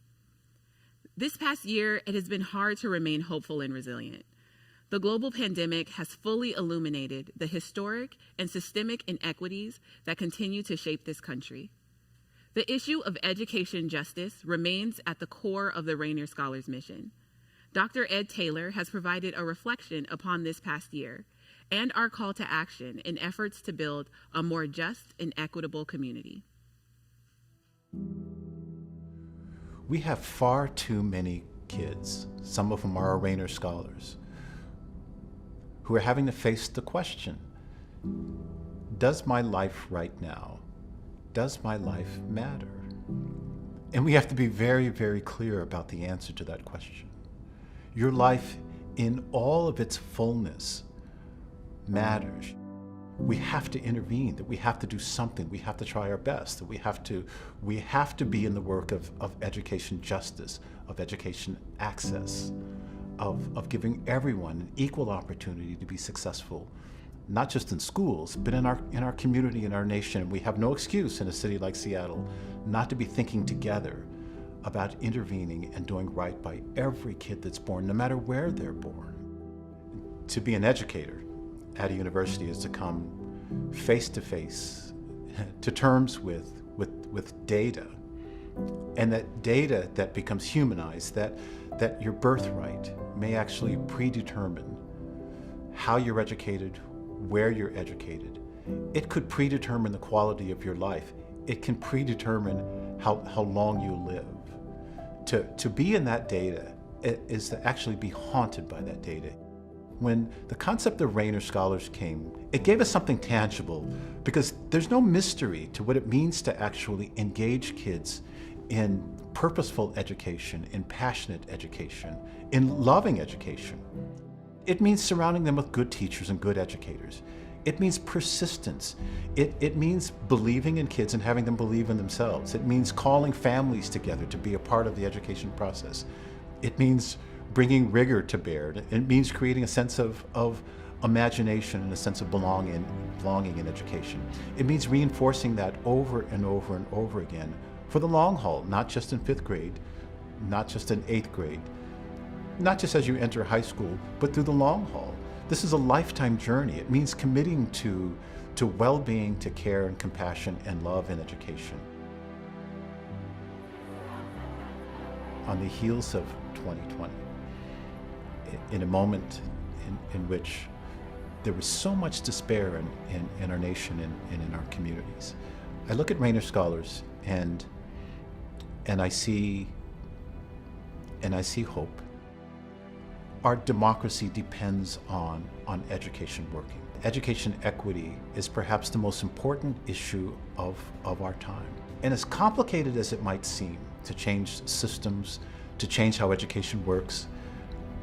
This past year, it has been hard to remain hopeful and resilient. The global pandemic has fully illuminated the historic and systemic inequities that continue to shape this country. The issue of education justice remains at the core of the Rainier Scholars mission. Dr. Ed Taylor has provided a reflection upon this past year and our call to action in efforts to build a more just and equitable community. We have far too many kids, some of them are Rainier Scholars, who are having to face the question, does my life right now, does my life matter? And we have to be very, very clear about the answer to that question. Your life in all of its fullness matters. We have to intervene, that we have to do something, we have to try our best, that we have to be in the work of education justice, of education access, of giving everyone an equal opportunity to be successful, not just in schools, but in our community, in our nation. We have no excuse in a city like Seattle not to be thinking together about intervening and doing right by every kid that's born, no matter where they're born. To be an educator at a university is to come face to face to terms with data, and that data that becomes humanized, that your birthright may actually predetermine how you're educated, where you're educated. It could predetermine the quality of your life. It can predetermine how long you live. To be in that data is to actually be haunted by that data. When the concept of Rainier Scholars came, it gave us something tangible, because there's no mystery to what it means to actually engage kids in purposeful education, in passionate education, in loving education. It means surrounding them with good teachers and good educators. It means persistence. It means believing in kids and having them believe in themselves. It means calling families together to be a part of the education process. It means bringing rigor to bear. It means creating a sense of imagination and a sense of belonging in education. It means reinforcing that over and over and over again for the long haul, not just in 5th grade, not just in 8th grade, not just as you enter high school, but through the long haul. This is a lifetime journey. It means committing to well-being, to care and compassion and love in education. On the heels of 2020, in a moment in which there was so much despair in our nation and in our communities, I look at Rainier Scholars and I see hope. Our democracy depends on education working. Education equity is perhaps the most important issue of our time. And as complicated as it might seem to change systems, to change how education works,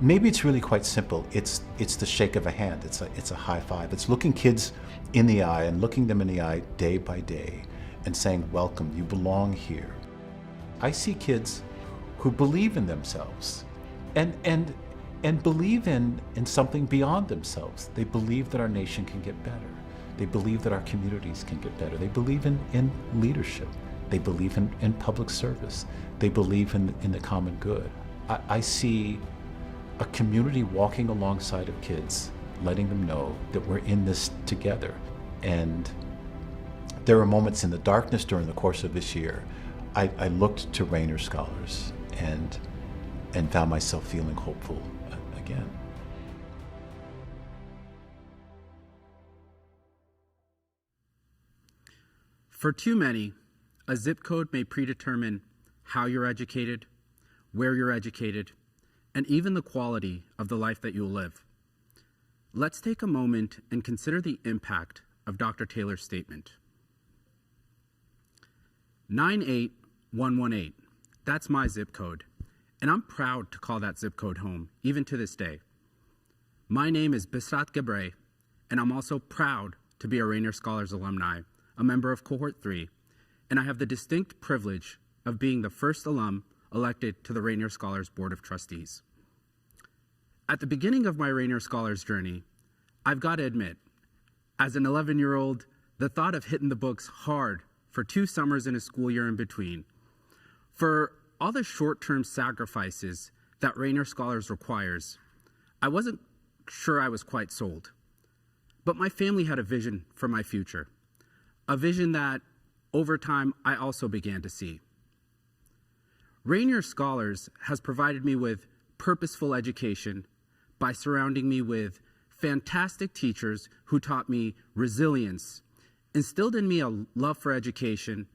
maybe it's really quite simple. It's the shake of a hand. It's a high five. It's looking kids in the eye and looking them in the eye day by day and saying, welcome, you belong here. I see kids who believe in themselves and believe in something beyond themselves. They believe that our nation can get better. They believe that our communities can get better. They believe in leadership. They believe in public service. They believe in the common good. I see a community walking alongside of kids, letting them know that we're in this together. And there were moments in the darkness during the course of this year. I looked to Rainier Scholars and found myself feeling hopeful again. For too many, a zip code may predetermine how you're educated, where you're educated, and even the quality of the life that you'll live. Let's take a moment and consider the impact of Dr. Taylor's statement. 98118, that's my zip code, and I'm proud to call that zip code home, even to this day. My name is Bisrat Gebre, and I'm also proud to be a Rainier Scholars alumni, a member of Cohort 3, and I have the distinct privilege of being the first alum elected to the Rainier Scholars Board of Trustees. At the beginning of my Rainier Scholars journey, I've got to admit, as an 11-year-old, the thought of hitting the books hard for 2 summers and a school year in between, for all the short-term sacrifices that Rainier Scholars requires, I wasn't sure I was quite sold. But my family had a vision for my future, a vision that, over time, I also began to see. Rainier Scholars has provided me with purposeful education by surrounding me with fantastic teachers who taught me resilience, instilled in me a love for education,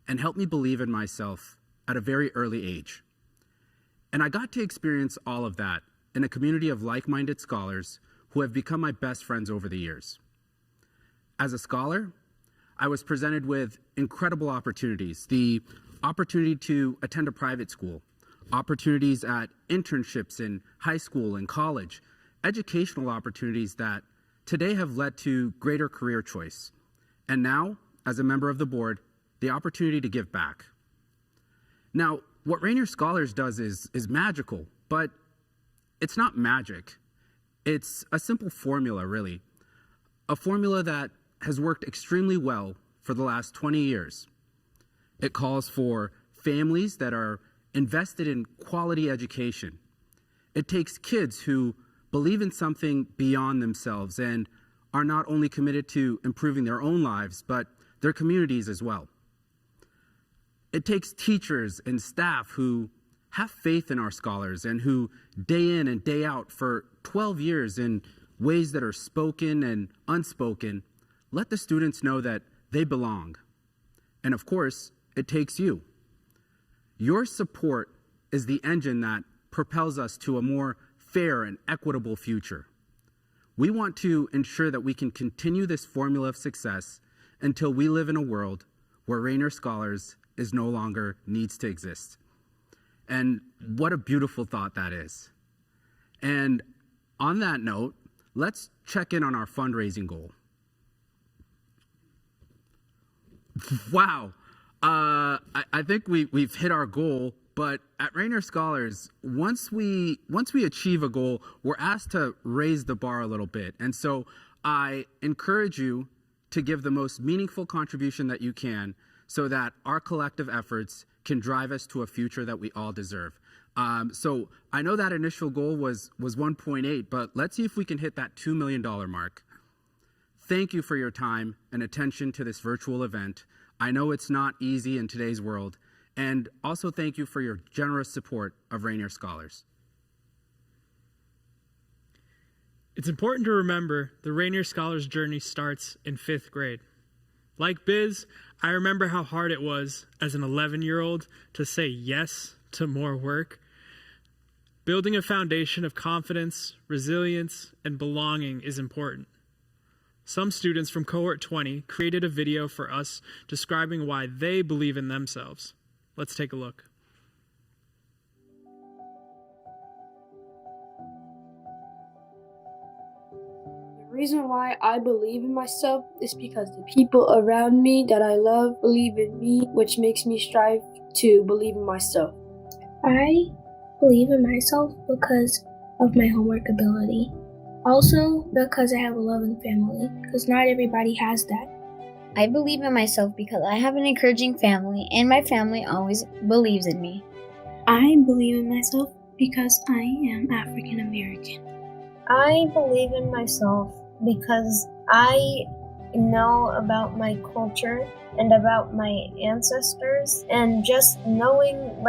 and helped me believe in myself at a very early age. And I got to experience all of that in a community of like-minded scholars who have become my best friends over the years. As a scholar, I was presented with incredible opportunities, the opportunity to attend a private school, opportunities at internships in high school and college, educational opportunities that today have led to greater career choice. And now, as a member of the board, the opportunity to give back. Now, what Rainier Scholars does is magical, but it's not magic. It's a simple formula, really. A formula that has worked extremely well for the last 20 years. It calls for families that are invested in quality education. It takes kids who believe in something beyond themselves and are not only committed to improving their own lives, but their communities as well. It takes teachers and staff who have faith in our scholars and who day in and day out for 12 years in ways that are spoken and unspoken, let the students know that they belong. And of course, it takes you. Your support is the engine that propels us to a more fair and equitable future. We want to ensure that we can continue this formula of success until we live in a world where Rainier Scholars is no longer needs to exist. And what a beautiful thought that is. And on that note, let's check in on our fundraising goal. Wow, I think we've hit our goal, but at Rainier Scholars, once we achieve a goal, we're asked to raise the bar a little bit. And so I encourage you to give the most meaningful contribution that you can so that our collective efforts can drive us to a future that we all deserve. So I know that initial goal was 1.8, but let's see if we can hit that $2 million mark. Thank you for your time and attention to this virtual event. I know it's not easy in today's world, and also thank you for your generous support of Rainier Scholars. It's important to remember the Rainier Scholars journey starts in 5th grade. Like Biz, I remember how hard it was as an 11-year-old to say yes to more work. Building a foundation of confidence, resilience, and belonging is important. Some students from Cohort 20 created a video for us describing why they believe in themselves. Let's take a look. The reason why I believe in myself is because the people around me that I love believe in me, which makes me strive to believe in myself. I believe in myself because of my homework ability. Also, because I have a loving family, because not everybody has that. I believe in myself because I have an encouraging family, and my family always believes in me. I believe in myself because I am African American. I believe in myself because I know about my culture and about my ancestors, and just knowing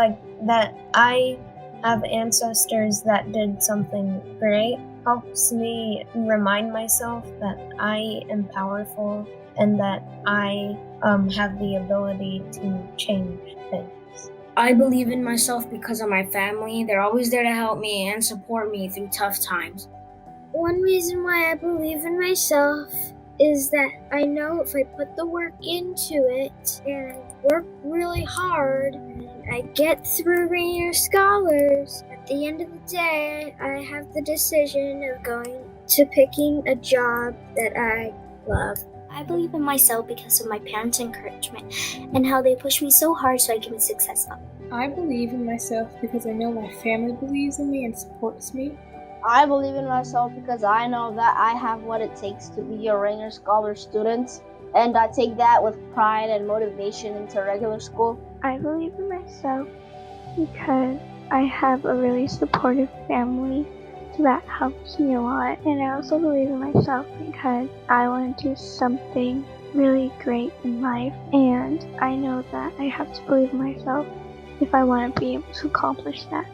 that I have ancestors that did something great helps me remind myself that I am powerful and that I have the ability to change things. I believe in myself because of my family. They're always there to help me and support me through tough times. One reason why I believe in myself is that I know if I put the work into it and work really hard and I get through Rainier Scholars, at the end of the day, I have the decision of going to picking a job that I love. I believe in myself because of my parents' encouragement and how they push me so hard so I can be successful. I believe in myself because I know my family believes in me and supports me. I believe in myself because I know that I have what it takes to be a Rainier Scholar student, and I take that with pride and motivation into regular school. I believe in myself because I have a really supportive family, so that helps me a lot. And I also believe in myself because I want to do something really great in life, and I know that I have to believe in myself if I want to be able to accomplish that.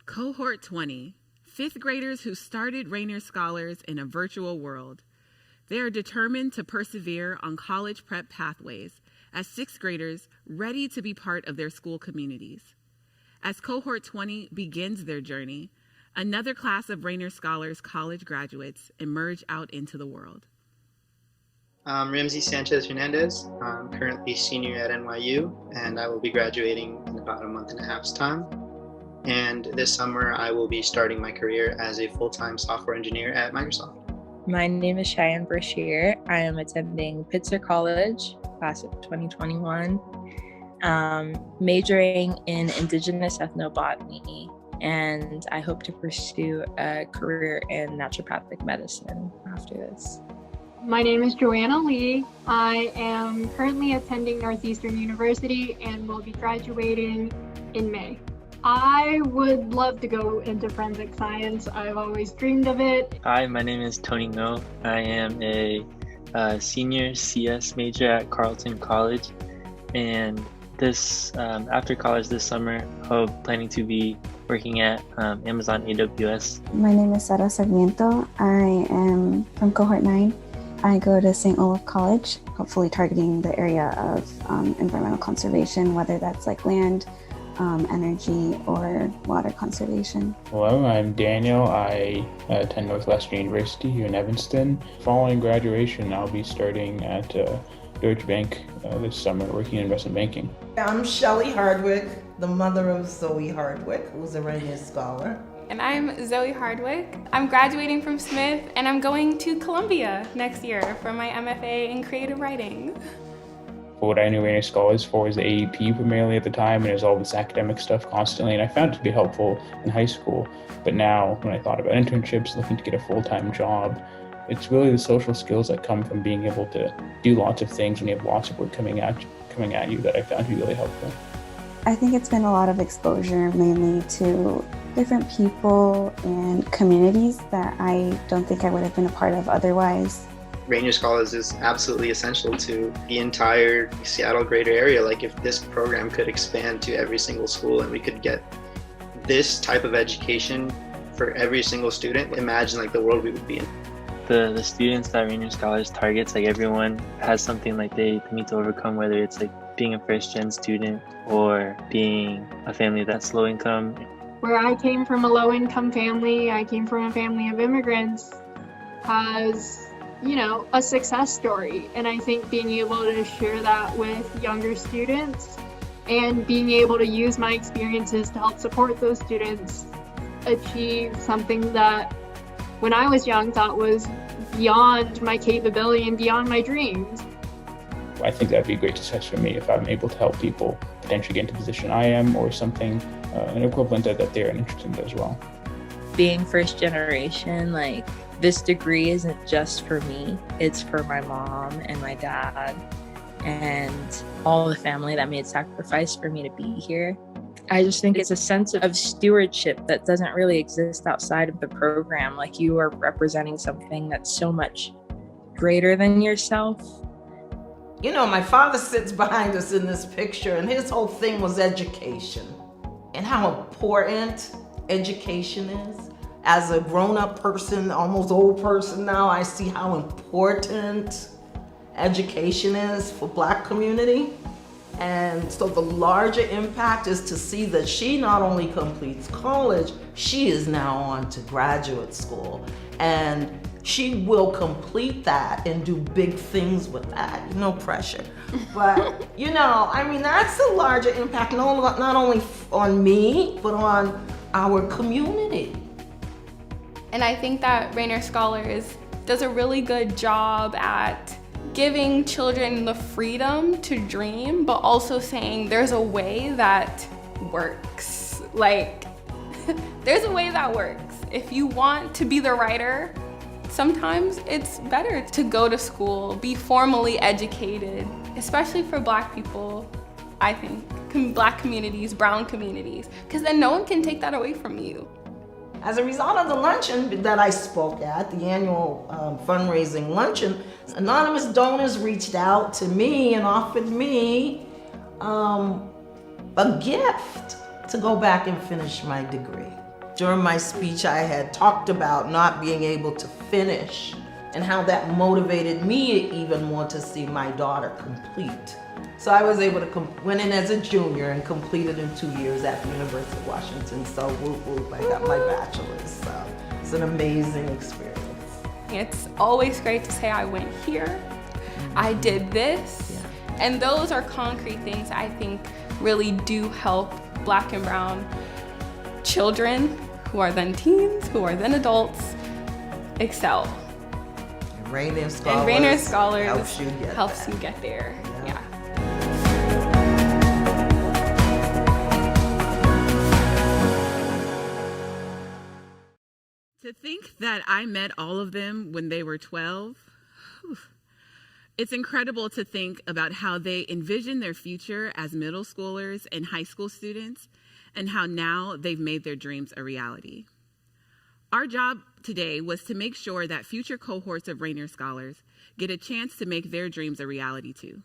Cohort 20, fifth graders who started Rainier Scholars in a virtual world. They are determined to persevere on college prep pathways as sixth graders ready to be part of their school communities. As Cohort 20 begins their journey, another class of Rainier Scholars college graduates emerge out into the world. I'm Ramsey Sanchez Hernandez. I'm currently senior at NYU, and I will be graduating in about a month and a half's time. And this summer, I will be starting my career as a full-time software engineer at Microsoft. My name is Cheyenne Brashear. I am attending Pitzer College, class of 2021, majoring in Indigenous ethnobotany, and I hope to pursue a career in naturopathic medicine after this. My name is Joanna Lee. I am currently attending Northeastern University and will be graduating in May. I would love to go into forensic science. I've always dreamed of it. Hi, my name is Tony Ngo. I am a senior CS major at Carleton College, and this after college this summer, I'm planning to be working at Amazon AWS. My name is Sara Sarmiento. I am from Cohort 9. I go to St. Olaf College, hopefully targeting the area of environmental conservation, whether that's like land, energy, or water conservation. Hello, I'm Daniel. I attend Northwestern University here in Evanston. Following graduation, I'll be starting at Deutsche Bank this summer, working in investment banking. I'm Shelley Hardwick, the mother of Zoe Hardwick, who's a Rainier Scholar. And I'm Zoe Hardwick. I'm graduating from Smith, and I'm going to Columbia next year for my MFA in creative writing. What I knew Rainier Scholars for was the AEP primarily at the time, and it was all this academic stuff constantly, and I found it to be helpful in high school. But now, when I thought about internships, looking to get a full-time job, it's really the social skills that come from being able to do lots of things when you have lots of work coming at you that I found to be really helpful. I think it's been a lot of exposure, mainly to different people and communities that I don't think I would have been a part of otherwise. Rainier Scholars is absolutely essential to the entire Seattle greater area. Like, if this program could expand to every single school and we could get this type of education for every single student, imagine like the world we would be in. The students that Rainier Scholars targets, like everyone has something like they need to overcome, whether it's like being a first-gen student or being a family that's low income. Where I came from a low-income family, I came from a family of immigrants, has, you know, a success story. And I think being able to share that with younger students and being able to use my experiences to help support those students achieve something that when I was young thought was beyond my capability and beyond my dreams. I think that'd be a great success for me if I'm able to help people potentially get into the position I am, or something, an equivalent that they're interested in as well. Being first generation, like this degree isn't just for me, it's for my mom and my dad and all the family that made sacrifice for me to be here. I just think it's a sense of stewardship that doesn't really exist outside of the program. Like, you are representing something that's so much greater than yourself. You know, my father sits behind us in this picture, and his whole thing was education and how important education is. As a grown-up person, almost old person now, I see how important education is for Black community. And so the larger impact is to see that she not only completes college, she is now on to graduate school. And she will complete that and do big things with that. No pressure. But, you know, I mean, that's a larger impact, not only on me, but on our community. And I think that Rainier Scholars does a really good job at giving children the freedom to dream, but also saying there's a way that works. Like, there's a way that works. If you want to be the writer, sometimes it's better to go to school, be formally educated, especially for Black people, I think. Black communities, brown communities, because then no one can take that away from you. As a result of the luncheon that I spoke at, the annual fundraising luncheon, anonymous donors reached out to me and offered me a gift to go back and finish my degree. During my speech, I had talked about not being able to finish and how that motivated me even more to see my daughter complete. So I was able to went in as a junior and completed in 2 years at the University of Washington. So whoop whoop, I got my bachelor's. So it's an amazing experience. It's always great to say I went here, I did this, and those are concrete things I think really do help Black and brown children who are then teens, who are then adults, excel. And Rainier Scholars helps you get there. Yeah. To think that I met all of them when they were 12, it's incredible to think about how they envision their future as middle schoolers and high school students, and how now they've made their dreams a reality. Our job today was to make sure that future cohorts of Rainier Scholars get a chance to make their dreams a reality too.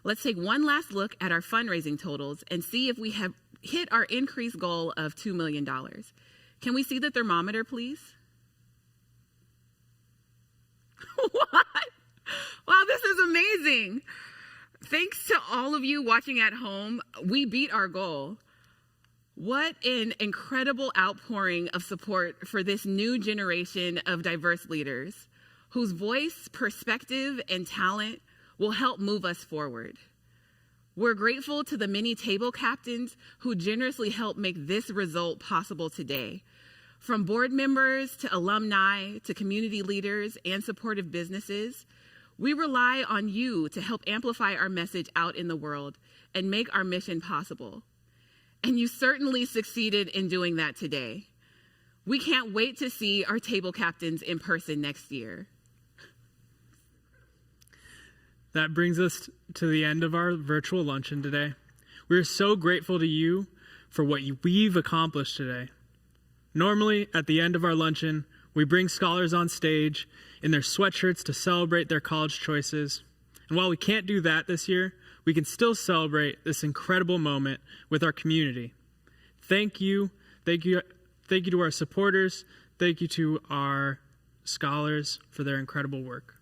Let's take one last look at our fundraising totals and see if we have hit our increased goal of $2 million. Can we see the thermometer, please? What? Wow, this is amazing. Thanks to all of you watching at home, we beat our goal. What an incredible outpouring of support for this new generation of diverse leaders whose voice, perspective, and talent will help move us forward. We're grateful to the many table captains who generously helped make this result possible today. From board members to alumni to community leaders and supportive businesses, we rely on you to help amplify our message out in the world and make our mission possible. And you certainly succeeded in doing that today. We can't wait to see our table captains in person next year. That brings us to the end of our virtual luncheon today. We're so grateful to you for what we've accomplished today. Normally, at the end of our luncheon, we bring scholars on stage in their sweatshirts to celebrate their college choices. And while we can't do that this year, we can still celebrate this incredible moment with our community. Thank you. Thank you to our supporters. Thank you to our scholars for their incredible work.